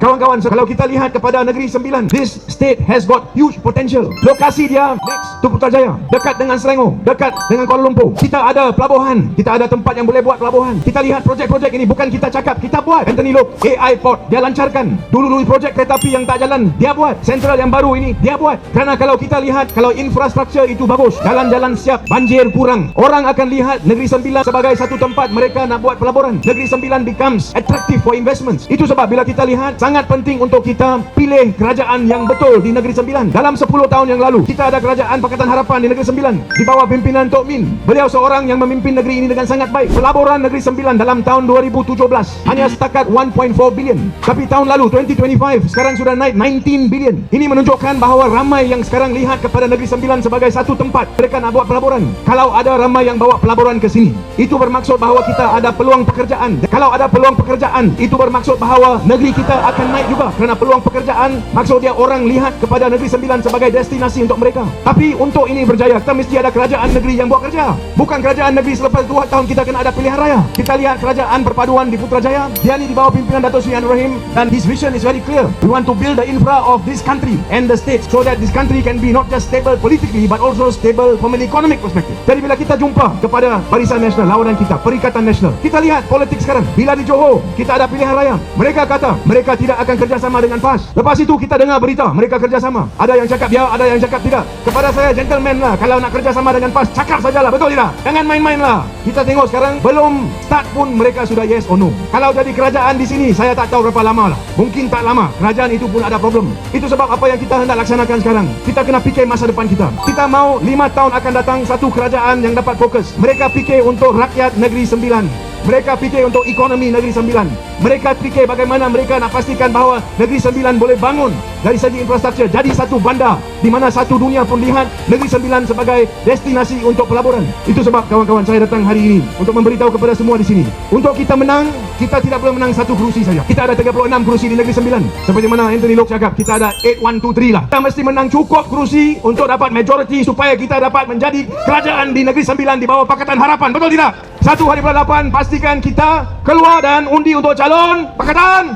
Kawan-kawan, kalau kita lihat kepada Negeri Sembilan, this state has got huge potential. Lokasi dia next to Putrajaya, dekat dengan Selangor, dekat dengan Kuala Lumpur. Kita ada pelabuhan, kita ada tempat yang boleh buat pelabuhan. Kita lihat projek-projek ini, bukan kita cakap, kita buat. Anthony Loke, AI Port, dia lancarkan. Dulu-dulu projek kereta api yang tak jalan, dia buat. Sentral yang baru ini, dia buat. Kerana kalau kita lihat, kalau infrastruktur itu bagus, jalan-jalan siap, banjir kurang, orang akan lihat Negeri Sembilan sebagai satu tempat mereka nak buat pelaburan. Negeri Sembilan becomes attractive for investments. Itu sebab bila kita lihat, sangat penting untuk kita pilih kerajaan yang betul di Negeri Sembilan. Dalam 10 tahun yang lalu, kita ada kerajaan Pakatan Harapan di Negeri Sembilan di bawah pimpinan Tok Min. Beliau seorang yang memimpin negeri ini dengan sangat baik. Pelaburan Negeri Sembilan dalam tahun 2017 hanya setakat 1.4 bilion. Tapi tahun lalu 2025 sekarang sudah naik 19 bilion. Ini menunjukkan bahawa ramai yang sekarang lihat kepada Negeri Sembilan sebagai satu tempat mereka nak buat pelaburan. Kalau ada ramai yang bawa pelaburan ke sini, itu bermaksud bahawa kita ada peluang pekerjaan. Kalau ada peluang pekerjaan, itu bermaksud bahawa negeri kita akan naik juga. Kerana peluang pekerjaan, maksud dia orang lihat kepada Negeri Sembilan sebagai destinasi untuk mereka. Tapi untuk ini berjaya, kita mesti ada kerajaan negeri yang buat kerja. Bukan kerajaan negeri selepas 2 tahun kita kena ada pilihan raya. Kita lihat kerajaan perpaduan di Putrajaya, dia ni di bawah pimpinan Dato' Seri Anwar Ibrahim, dan his vision is very clear. We want to build the infra of this country and the state so that this country can be not just stable politically but also stable from an economic perspective. Jadi bila kita jumpa kepada Barisan Nasional, lawanan kita, Perikatan Nasional, kita lihat politik sekarang. Bila di Johor, kita ada pilihan raya. Mereka kata mereka tidak akan kerjasama dengan PAS. Lepas itu kita dengar berita mereka kerjasama. Ada yang cakap ya, ada yang cakap tidak. Kepada saya, gentleman lah, kalau nak kerjasama dengan PAS, cakap sajalah, betul tidak? Jangan main-main lah. Kita tengok sekarang, belum start pun mereka sudah yes or no. Kalau jadi kerajaan di sini, saya tak tahu berapa lama lah. Mungkin tak lama, kerajaan itu pun ada problem. Itu sebab apa yang kita hendak laksanakan sekarang. Kita kena fikir masa depan kita. Kita mau 5 tahun akan datang satu kerajaan yang dapat fokus. Mereka fikir untuk rakyat Negeri Sembilan. Mereka fikir untuk ekonomi Negeri Sembilan. Mereka fikir bagaimana mereka nak pastikan bahawa Negeri Sembilan boleh bangun dari segi infrastruktur jadi satu bandar di mana satu dunia pun lihat Negeri Sembilan sebagai destinasi untuk pelaburan. Itu sebab kawan-kawan saya datang hari ini untuk memberitahu kepada semua di sini. Untuk kita menang, kita tidak boleh menang satu kerusi saja. Kita ada 36 kerusi di Negeri Sembilan. Seperti mana Anthony Loke cakap, kita ada 8123 lah. Kita mesti menang cukup kerusi untuk dapat majority supaya kita dapat menjadi kerajaan di Negeri Sembilan di bawah Pakatan Harapan. Betul tidak? 1 hari bulan 8 pastikan kita keluar dan undi untuk calon Pakatan